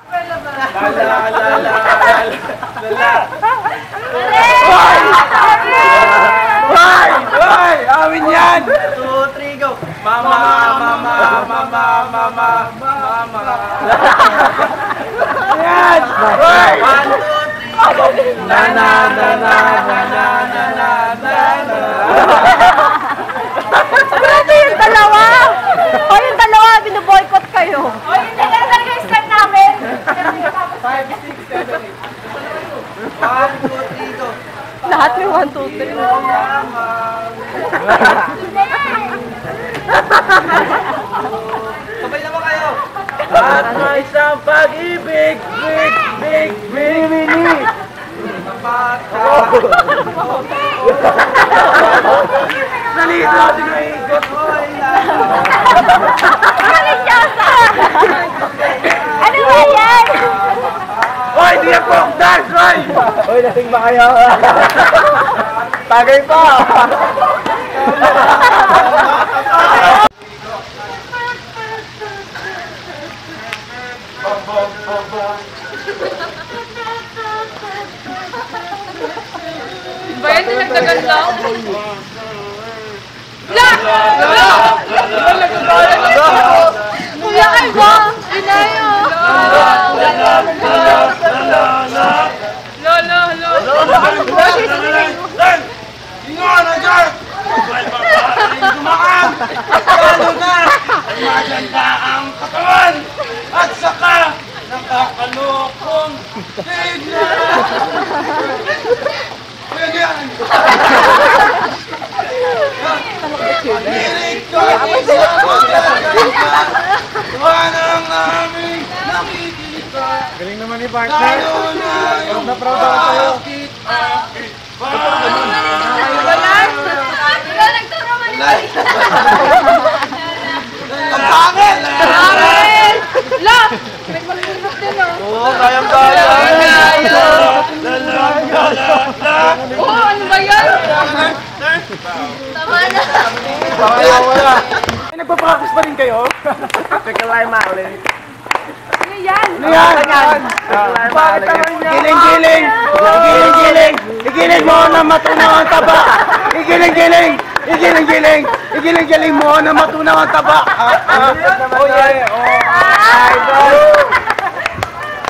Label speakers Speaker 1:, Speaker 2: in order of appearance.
Speaker 1: Hoy! Amin yan! 2, 3, go! Mama! Yan! Hoy! 1, 2, 3, go! Na.
Speaker 2: Grabe yung dalawa! O yung dalawa, binuboycott kayo. O hindi ka na talaga yung start namin.
Speaker 1: 5, 6, 7, 8. 1, 2, 3, go!
Speaker 2: Lahat may 1, 2, 3.
Speaker 1: Sabay naman kayo! At may isang pag-ibig! Big! Nalito! Sinaikot!
Speaker 2: Maliciosa! Ano ba yan?
Speaker 1: Hoy! Di ako ang dance! Hoy!
Speaker 3: Hoy, lasing ba kayo? Tagay pa!
Speaker 2: Ba yan dinagdagan lang? Kuya kayo ba? Inayo!
Speaker 1: Sino ka na dyan? Dumaan! Lalo na! Maganda ang katawan! At saka nakakalokong tignan! Ganyan! Hilig ko sa maganda! Tuwan ang aming nakikita!
Speaker 3: Galing naman ni partner.
Speaker 1: Lalo na yung
Speaker 3: proud ako sa'yo.
Speaker 1: akit-akit! Ang pangit!
Speaker 2: La! May malingot din oh.
Speaker 1: Oo, kayang-kaya!
Speaker 2: Oo, ano ba yan? Tama na.
Speaker 1: Wala!
Speaker 3: Ay, nagpa-practice pa rin kayo? Teka lang, ulit.
Speaker 2: Ano yan?
Speaker 1: Ano yan?
Speaker 3: Bakit naman yan?
Speaker 1: Giling! Igiling mo na matunaw ang taba! Igiling mo na matunaw ang taba!
Speaker 3: Oh yeah! Oh! Idol!